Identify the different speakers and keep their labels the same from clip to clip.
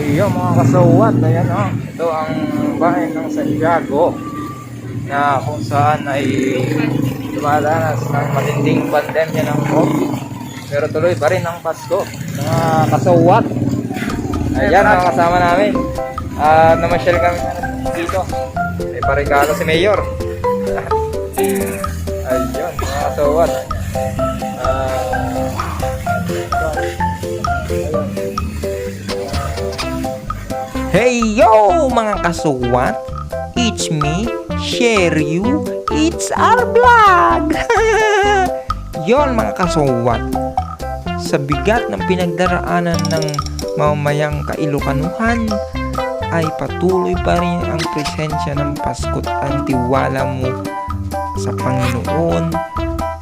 Speaker 1: Iyo mga kasawat, ayan o. Ito ang bahay ng Santiago na kung saan ay dumadanas ng matinding pandemya ng COVID. Pero tuloy pa rin ang Pasko. Mga kasawat. Ayan ang kasama namin. Namasyal kami dito. May parigalo si Mayor. Ayun, mga kasawat.
Speaker 2: Hey yo mga kasuwat, it's me, share you, it's our vlog. Yon mga kasuwat, sa bigat ng pinagdaraanan ng mamamayang Kailokanuhan ay patuloy pa rin ang presensya ng Pasko't ang tiwala mo sa Panginoon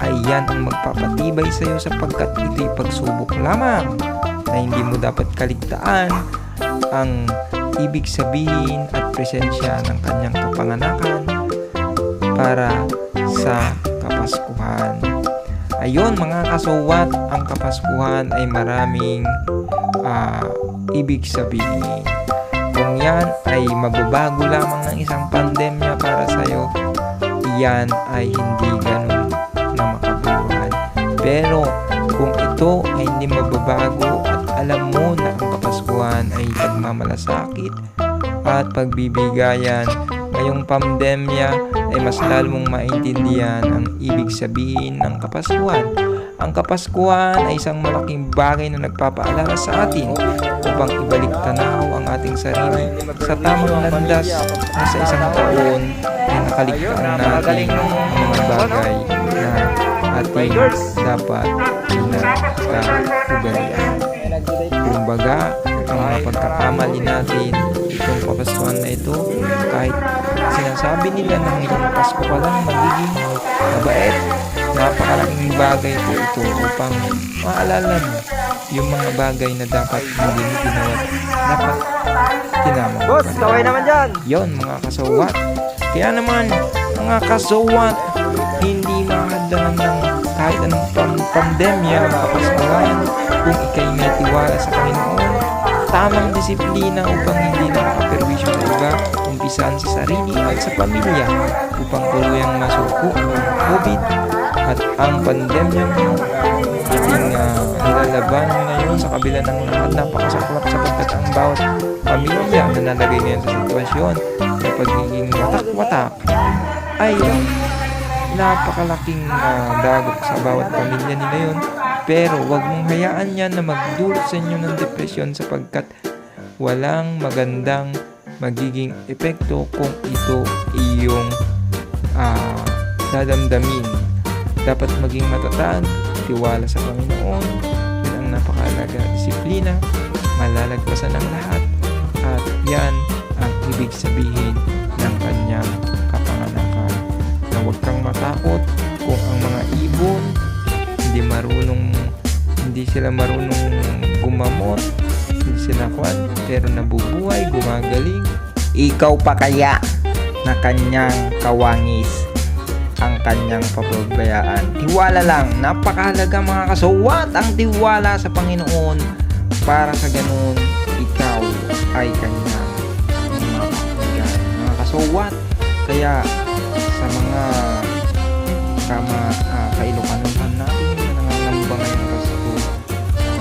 Speaker 2: ay yan ang magpapatibay sa iyo sapagkat ito'y pagsubok lamang na hindi mo dapat kaligtaan ang ibig sabihin at presensya ng kanyang kapanganakan para sa Kapaskuhan. Ayon mga kasuwat, ang Kapaskuhan ay maraming ibig sabihin. Kung yan ay magbabago lamang ng isang pandemya para sa iyo, yan ay hindi ganun na makabuluhan. Pero kung ito ay hindi magbabago at alam mo na ang Kapaskuhan ay pagmamalasakit at pagbibigayan, ngayong pandemya ay mas lalo mong maintindihan ang ibig sabihin ng Kapaskuhan. Ang Kapaskuhan ay isang malaking bagay na nagpapaalala sa atin upang ibalik tanaw ang ating sarili sa tamang landas na sa isang taon ay nakaligtaan natin ang mga bagay na ating dapat pinag-ugalian. Kumbaga, ang mga pagkakamali natin itong Kapaskuhan na ito, kahit sinasabi nila na ngayong Pasko pa lang magiging mabait, napakalaking bagay po ito upang maalala mo yung mga bagay na dapat hindi mo ginawa, dapat tinama.
Speaker 1: Boss, kaway naman dyan!
Speaker 2: Yon mga kasawat. Kaya naman, mga kasawat, hindi mahadlangan ng kahit anong pandemya o Kapaskuhan kung ikay may tiwala sa Panginoon, tamang disiplina upang hindi nakakaperwisyo sa iba, umpisahan sa sarili at sa pamilya upang tuluyang masuko ang COVID at ang pandemyang ating nilalabanan ngayon. Sa kabila ng lahat, napakasaklap sapagkat ang bawat pamilya na nalagay ngayon sa sitwasyon na pagiging watak-watak ay napakalaking dagok sa bawat pamilya nila yun. Pero wag mong hayaan yan na magdulot sa inyo ng depresyon sapagkat walang magandang magiging epekto kung ito iyong dadamdamin. Dapat maging matatag, tiwala sa Panginoon, yun ang napakalaga. Disiplina, malalagpasan ang lahat, at yan ang ibig sabihin ng kanyang kapanganakan. Na huwag kang matakot kung ang mga ibon hindi sila marunong gumamot, hindi sila pero nabubuhay, gumagaling. Ikaw pa kaya na kanyang kawangis ang kanyang pababayaan? Tiwala lang, napakahalaga mga kasawat ang tiwala sa Panginoon para sa ganun ikaw ay kanyang mga kasawat. Kaya sa mga Kailokanuhan natin na nangangamba ngayong Pasko,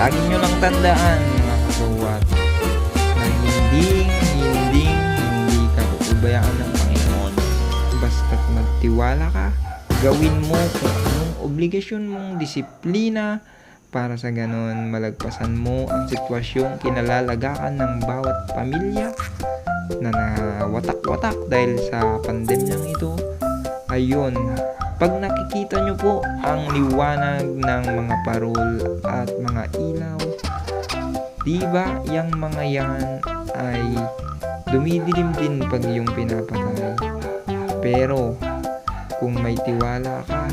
Speaker 2: lagi nyo lang tandaan mga kasawat na hindi ka pupubayaan ng Panginoon. Basta't magtiwala ka, gawin mo kung anong obligasyon mong disiplina para sa ganon malagpasan mo ang sitwasyong kinalalagakan ng bawat pamilya na nawatak-watak dahil sa pandemyang ito. Ayun, pag nakikita nyo po ang liwanag ng mga parol at mga ilaw, diba yung mga yan ay dumidilim din pag yung pinapatay. Pero kung may tiwala ka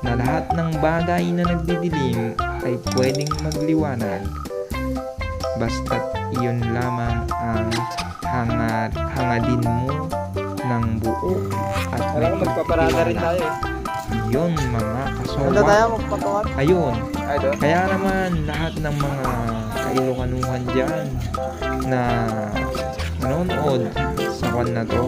Speaker 2: na lahat ng bagay na nagdidilim ay pwedeng magliwanag, basta't iyon lamang ang hangadin mo ng buo at may
Speaker 1: Magpaparada rin tayo eh.
Speaker 2: Yun mga
Speaker 1: Ano tayo
Speaker 2: kasawat.
Speaker 1: magpapawat?
Speaker 2: Ayun.
Speaker 1: Ay doon?
Speaker 2: Kaya naman lahat ng mga Ilocanuhan dyan na nanonood sa kwan na to,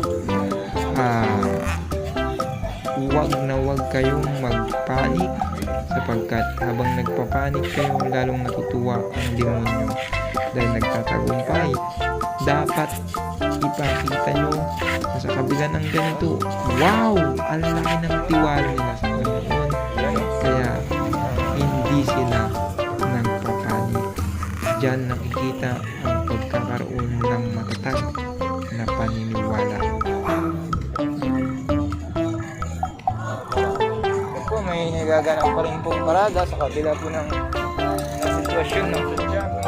Speaker 2: huwag kayong magpanik, sapagkat habang nagpapanik kayo, lalong natutuwa ang demonyo dahil nagtatagumpay. Dapat ipakita nyo na sa kabila ng ganito, wow! Ang laki ng tiwala nila sa Panginoon, kaya hindi sila nagpapanik. Diyan nakikita ang pagkakaroon ng matatag na paniniwala.
Speaker 1: Po, may nagaganap pa rin pong parada sa kabila po ng sitwasyon ng Santiago.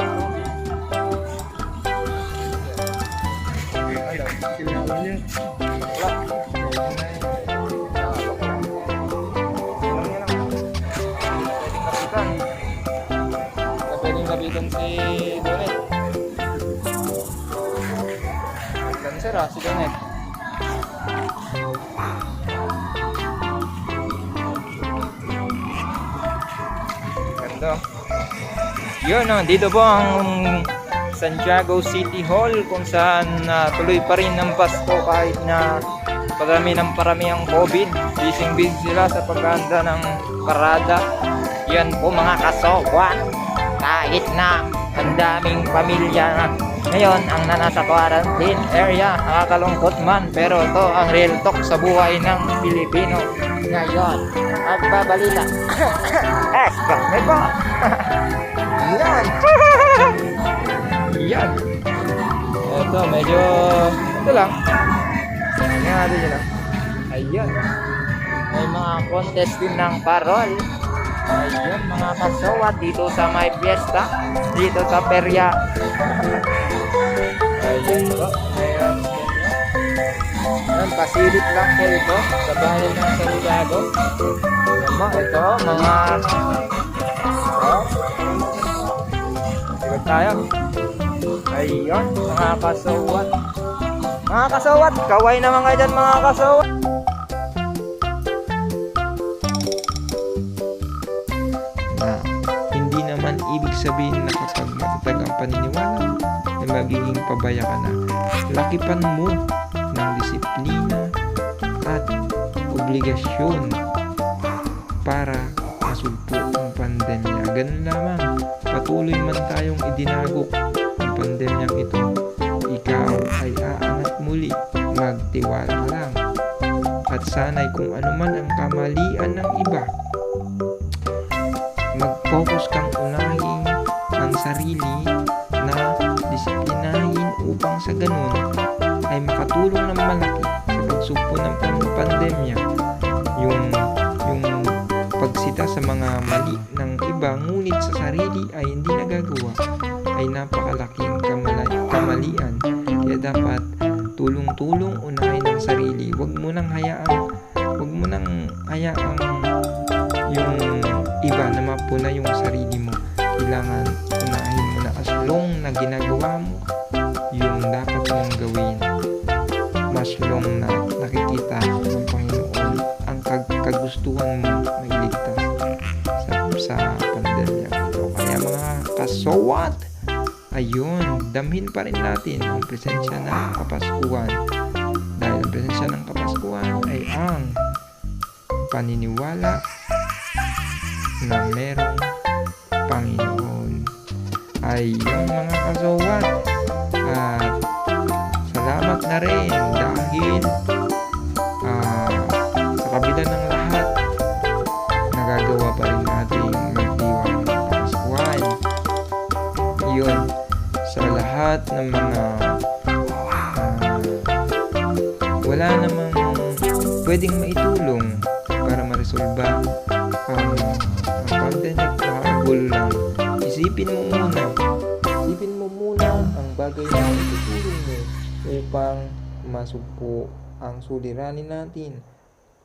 Speaker 1: Pwedeng lapitan si Donet. Dancer si Donet. Ganda. Yun, dito po ang Santiago City Hall, kung saan tuloy pa rin ang Pasko kahit na parami ang COVID. Busy sila sa paghahanda ng parada. Yan po mga kasowa, kahit na ang daming pamilya ngayon ang nasa quarantine area, nakakalungkot man, pero ito ang real talk sa buhay ng Pilipino ngayon. At babalila extra mega yan. Yan, ito medyo ito lang, tingnan natin yun lang. Ayun, may mga contest din ng parol. Ayun mga kasawat, dito sa may fiesta, dito sa perya. Ayun po, mayroon yan, pasilip lang po ito sa bayan ng Santiago. Ito mga sigod tayo. Ayun mga kasawat, kaway naman kayo dyan mga kasawat.
Speaker 2: Hindi naman ibig sabihin na kapag matatag ang paniniwala ay magiging pabaya ka na. Lakipan mo ng disiplina at obligasyon para masugpo ang pandemya. Ganun lamang, patuloy man tayong idinagok ang pandemyang ito, ikaw ay aangat muli. Magtiwala ka lang, at sana'y kung ano man ang kamalian ng iba, mag-focus kang unahin ang sarili na disiplinahin upang sa ganun ay makatulong ng malaki sa pagsugpo ng pandemya. Yung pagsita sa mga mali ng iba ngunit sa sarili ay hindi nagagawa ay napakalaking kamalian. Kaya dapat tulong-tulong unahin ang sarili. Huwag mo nang hayaang yung iba na mapuna yung sarili mo. Kailangan unahin mo na as long na ginagawa mo yung dapat mong gawin. Mas long na nakikita ng Panginoon ang kagustuhan mo mailigtas sa pandemya ito. Kaya mga kasawat, ayun, damhin pa rin natin ang presensya ng Kapaskuhan. Dahil ang presensya ng Kapaskuhan ay ang paniniwala na merong Panginoon. Ayun mga kasawat, at salamat na rin dahil sa kabila ng lahat, nagagawa pa rin nating magdiwang ng Kapaskuhan. Yun, sa lahat ng mga wala namang pwedeng maitulong para maresolba ang pandemic, nakakagulo lang. Isipin mo muna ang bagay na itutulong mo upang masugpo ang suliranin natin,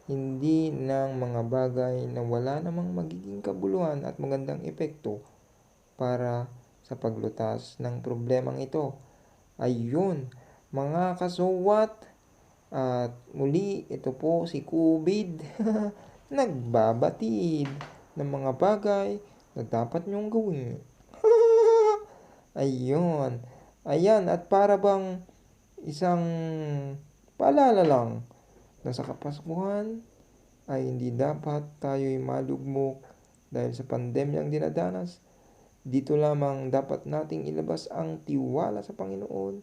Speaker 2: hindi ng mga bagay na wala namang magiging kabuluhan at magandang epekto para sa paglutas ng problemang ito. Ayun mga kasawat, at muli ito po si COVID nagbabatid ng mga bagay na dapat nyong gawin. Ayun. Ayan, at para bang isang paalala lang na sa Kapaskuhan ay hindi dapat tayo'y malugmok dahil sa pandemyang dinadanas. Dito lamang dapat nating ilabas ang tiwala sa Panginoon,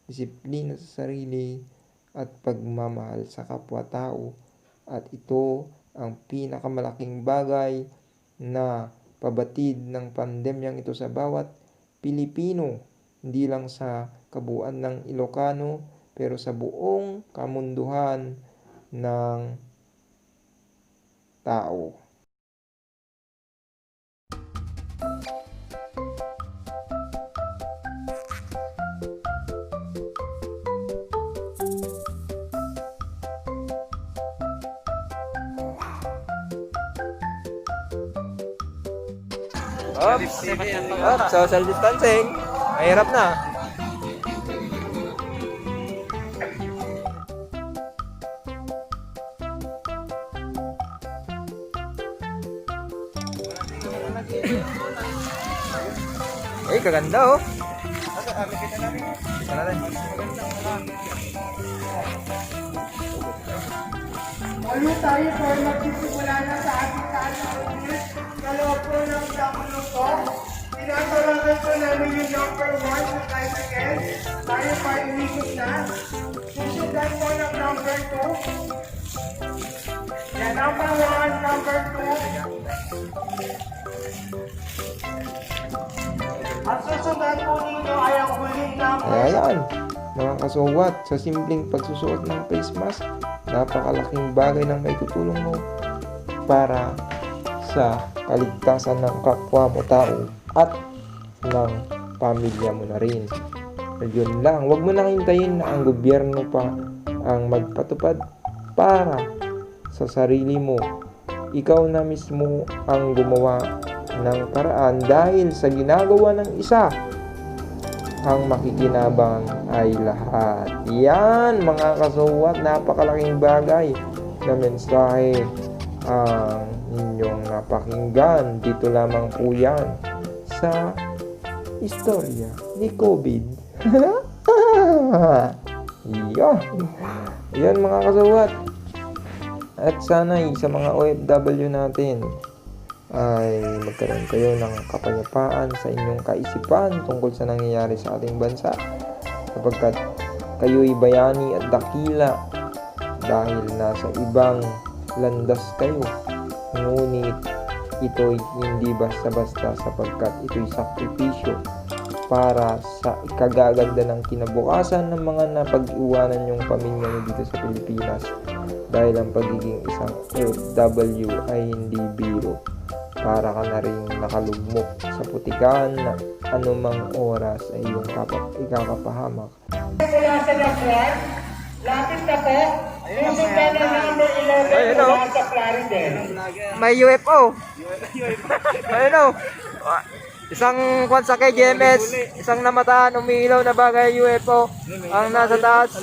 Speaker 2: disiplina sa sarili, at pagmamahal sa kapwa-tao. At ito ang pinakamalaking bagay na pabatid ng pandemyang ito sa bawat Pilipino, hindi lang sa kabuuan ng Ilocano, pero sa buong kamunduhan ng tao.
Speaker 1: Social distancing. Mahirap na. Eh, kaganda oh. Kita natin.
Speaker 3: Ulit tayo po magsisimula na sa ating kaalaman sa loob po ng isang minuto. Tinatawagin po namin yung number 1 sa tricycle. Tayo pa umikot na. Susundan po ng number 2. Yan, number 1, number 2. At susundan po ninyo ay ang huling number.
Speaker 2: Ayan, mga kasuwat, sa simpleng pagsusuot ng face mask, napakalaking bagay ng maitutulong mo para sa kaligtasan ng kapwa mo tao at ng pamilya mo na rin. Yun lang, huwag mo nang hintayin na ang gobyerno pa ang magpatupad para sa sarili mo. Ikaw na mismo ang gumawa ng paraan dahil sa ginagawa ng isa, ang makikinabang ay lahat. Yan mga kasuwat, napakalaking bagay na mensahe ang inyong napakinggan. Dito lamang po yan sa istorya ni COVID. Yan mga kasuwat. At sana'y sa mga OFW natin ay magkaroon kayo ng kapayapaan sa inyong kaisipan tungkol sa nangyayari sa ating bansa, sapagkat kayo'y bayani at dakila dahil nasa ibang landas kayo, ngunit ito'y hindi basta-basta, sapagkat ito'y sakripisyo para sa ikagaganda ng kinabukasan ng mga napag-iwanan yung pamilya nyo dito sa Pilipinas, dahil ang pagiging isang OFW ay hindi biro. Para ka na rin nakalugmok sa putikan na anumang oras ay iyong ikakapahamak.
Speaker 3: Mula sa Lacron, lapit na po. Susundan ng number 11
Speaker 1: Ayun, oh.
Speaker 3: mula sa Plaridel.
Speaker 1: May UFO. Ayun oh. Isang kwan sa KGMS, isang namataan, umiilaw na bagay UFO ang nasa taas.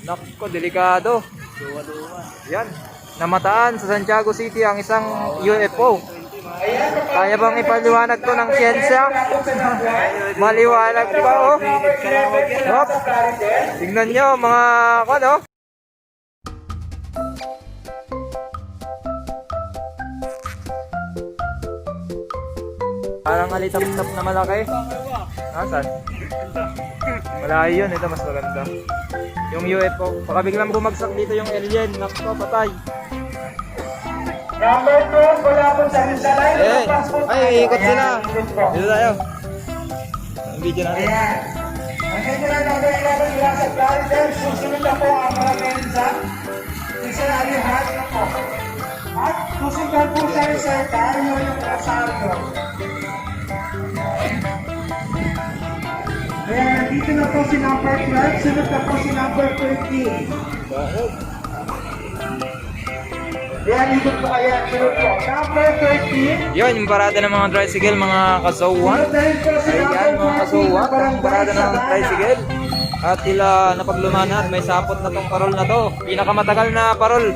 Speaker 1: Nako, delikado. Yan. Namataan sa Santiago City ang isang UFO. Kaya bang ipaliwanag to ng siyensya? Maliwanag pa oh. Hop. Tingnan nyo mga kwan oh. Parang alitap-tap na malaki. Nasaan? Malayo yun. Ito mas maganda. Yung UFO. Baka biglang bumagsak dito yung alien. Nakto, patay.
Speaker 3: Number 2, wala po sa Rizalay.
Speaker 1: Ay, ikot sila. Dito tayo. Ang video natin.
Speaker 3: Ayan. Ang general number 11 mula sa Plaridel. Susunod na po ang mga mensa. Isa na alihan na po. At susundan po sa Resertario yung Rosario. Ayan, dito na po si number 12. Sunod na po si number 13. Ayan, ikot po kayo. Sunod po. Number 13.
Speaker 1: Yun, yung parada ng mga tricycle, mga kasawan. Ayan, mga kasawan. Ang parada ng tricycle. At sila napaglumanat, may sapot na tong parol na to. Pinakamatagal na parol.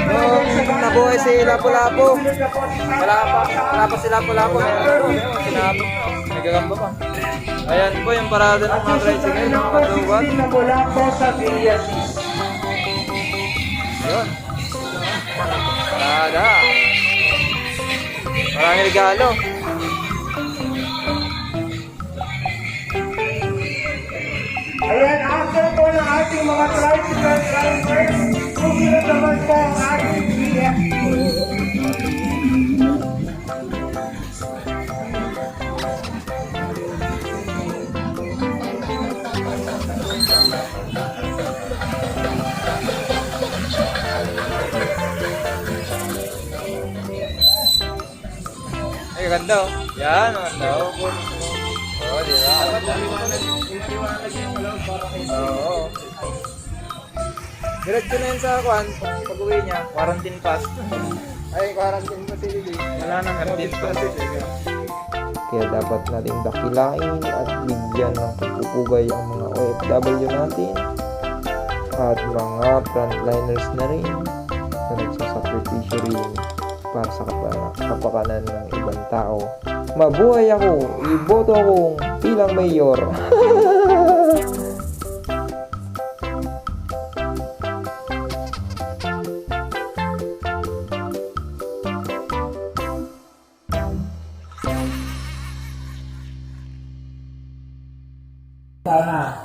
Speaker 1: Nung nabuhay si Lapu-Lapu. Wala pa si Lapu-Lapu. Sinapot na. gagamba pa. Ayan po yung parada ng mga tricycle, mga kasuwat.
Speaker 3: Na mula po sa Villasis.
Speaker 1: Yun. Parada. Maraming regalo.
Speaker 3: Ayan, after po ng ating mga tricycle drivers, susunod naman po ang ating BFQ.
Speaker 1: Ay, ganda oh. Yan, ganda oh. Oh, di ba? Oo. Diretso na yun sa kwan, pag-uwi niya, quarantine pass. Ay, quarantine facility. Wala nang quarantine pass.
Speaker 2: Kaya dapat nating dakilain at bigyan ng pagpupugay ang mga OFW natin at mga frontliners na rin na nagsasakripisyo rin para sa kapakanan ng ibang tao. Mabuhay ako! Iboto akong bilang mayor!
Speaker 3: Sana,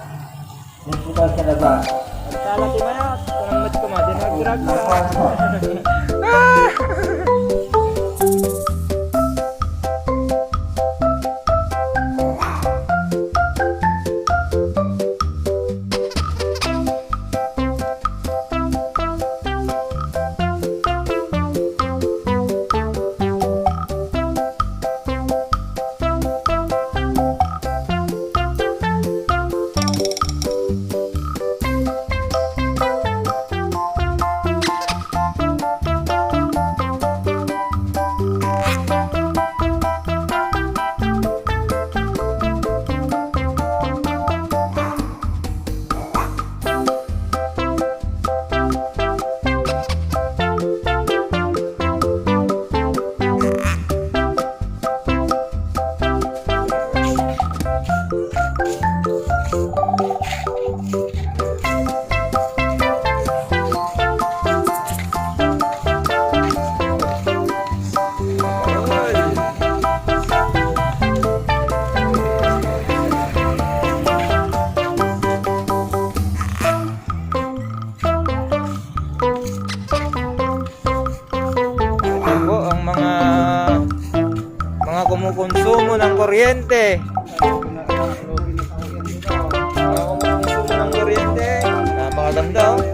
Speaker 3: yung puto sa labas.
Speaker 1: Sala si Mayat, panamit ko ma, dinag-drag mo. Kumukonsumo ng kuryente. Kumukonsumo ng kuryente. Napakaganda oh.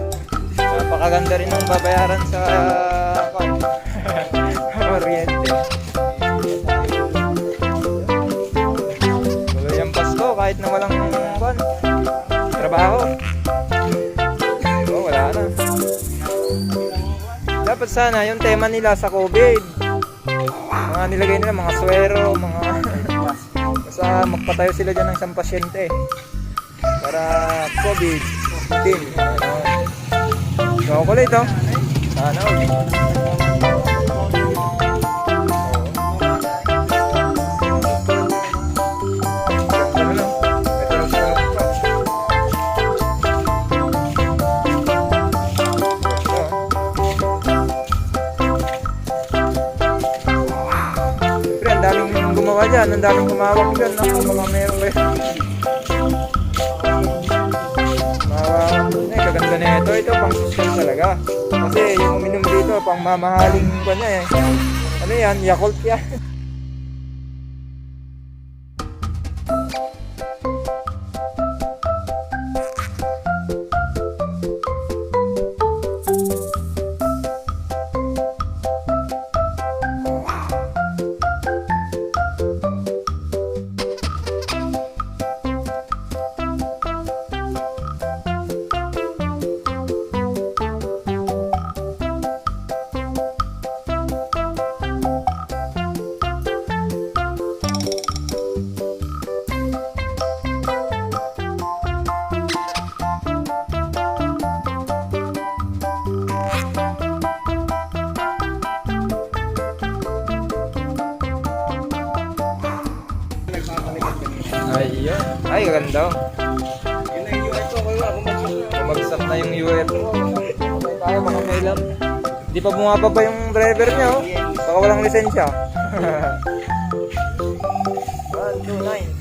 Speaker 1: Napakaganda rin ng babayaran sa kuryente. Tuloy ang Pasko kahit na walang trabaho. Oh, wala na. Dapat sana yung tema nila sa COVID. Mga nilagay nila, mga swero, mga basta magpatayo sila dyan ng isang pasyente para COVID-19. Chocolate oh. Sana gumawa dyan, ang daming humawak dyan, no? Mga meron kayo. Kaganda na ito, pang social talaga. Kasi yung uminom dito, pang mamahaling pa niya eh. Ano yan, Yakult yan. Ay, ganda.
Speaker 3: Yun na yung UFO ko,
Speaker 1: Bumagsak na yung UFO. Patay tayo mga kailam. Di pa bumababa yung driver niya, oh. Baka walang lisensya. 1, 2, 9.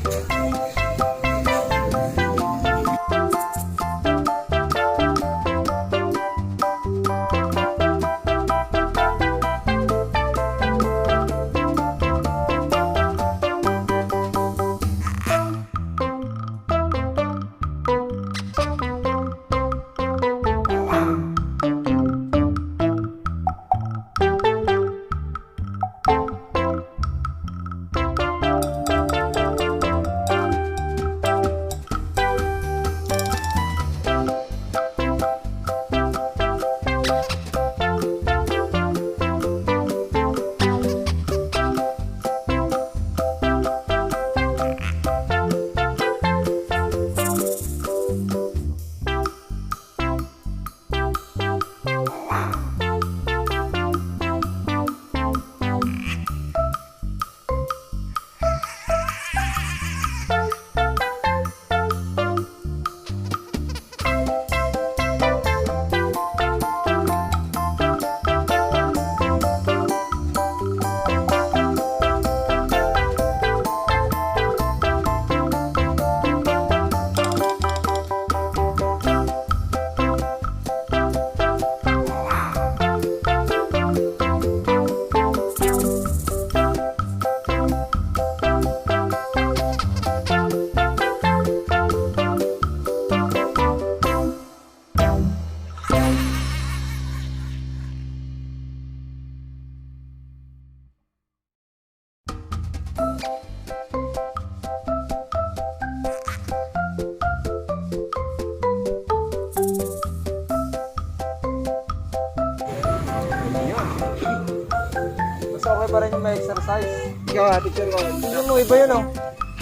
Speaker 1: Mas okay pa rin yung may exercise.
Speaker 3: Ikaw ha, teacher ko.
Speaker 1: Tingnan mo, iba yun, oh.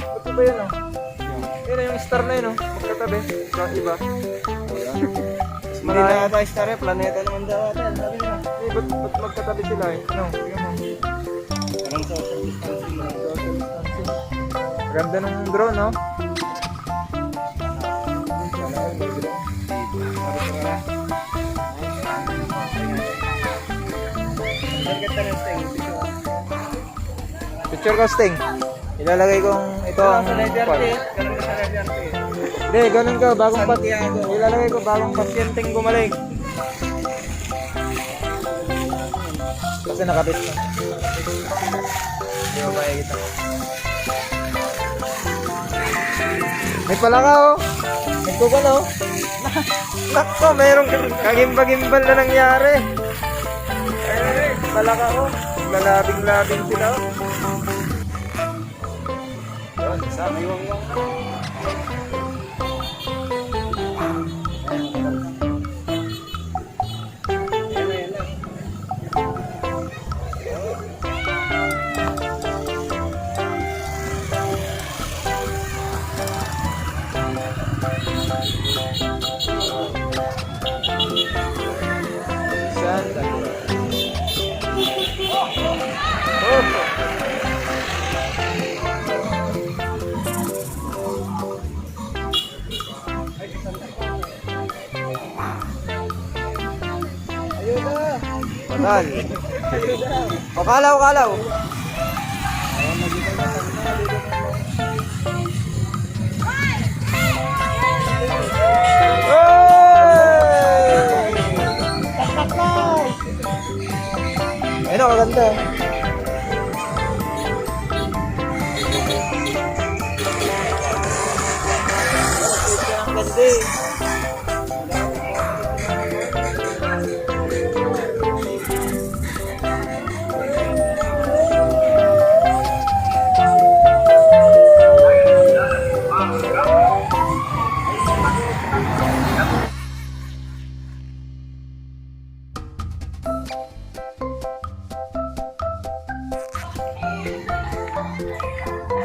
Speaker 1: Ba't iba yun, oh? Yun na yung star na yun, oh. Magkatabi. Iba.
Speaker 3: Hindi na tayo star eh, planeta naman daw natin. Sabi nila.
Speaker 1: Eh, ba't magkatabi sila, eh? No, tingnan mo.
Speaker 3: Parang social distancing na.
Speaker 1: Social distancing. Ganda ng drone, no? Picture casting. Ilalagay kong ito ang Hindi, ganun ka, bagong ilalagay ko bagong pasyenteng gumaling. Kasi nakapit na. Hindi mo makikita. May pala ka, oh. Nagkuka na, oh. Nakko, mayroong kagimba-gimbal na nangyari. Eh, pala ka, oh. Lalabing-labing sila, oh. Yun, sabi mo lang. Patal. O, kalaw, kalaw. Ayun, kaganda. Ang ganda eh.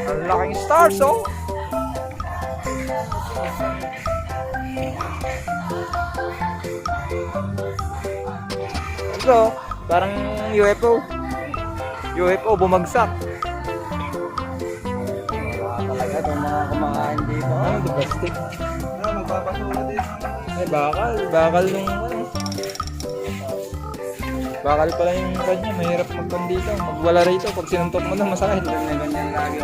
Speaker 1: Ang laking stars, oh. Ito, parang UFO. UFO bumagsak.
Speaker 3: Wala talaga itong mga kumakain dito.
Speaker 1: Plastic.
Speaker 3: Magpapasura din.
Speaker 1: Ay, bakal nung ano. Bakal pala yung kanya, mahirap magpan dito. Magwala rito, pag sinuntok mo na masakit.
Speaker 3: Ganyan lagi.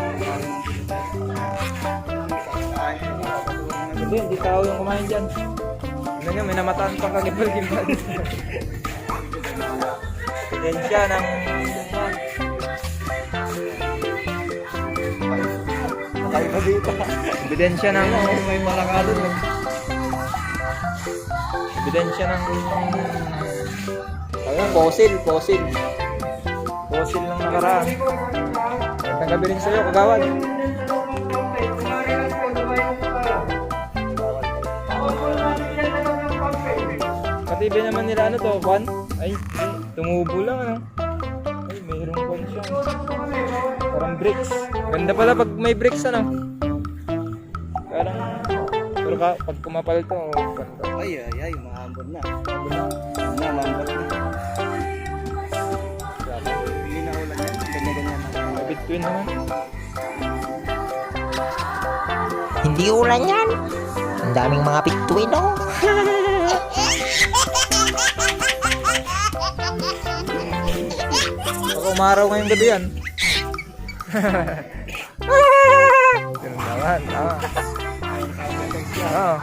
Speaker 1: Hindi tao yung kumain dyan. Ano nyo, may namataan pang kagibal-gibal. Yan siya ng...
Speaker 3: Tayo na dito.
Speaker 1: Ebidensya ng...
Speaker 3: May malakado lang.
Speaker 1: Ebidensya ng... Ayun, fossil. Fossil ng nakaraan. Magandang gabi rin sa'yo, kagawad. Katibi naman nila ano to, Juan? Ay, tumubo lang ano. Ay, mayroong Juan siya. Parang bricks. Ganda pala pag may bricks ano. Parang, pero pag kumapal to, ganda.
Speaker 3: Ay, maambon na. Malambot na. Hindi na ulan yan. Ganyan-ganyan na.
Speaker 1: Between naman.
Speaker 2: Hindi ulan yan. Ang daming mga bituin, oh.
Speaker 1: Baka umaraw ngayong gabi yan. Ganun naman, tama. Oo.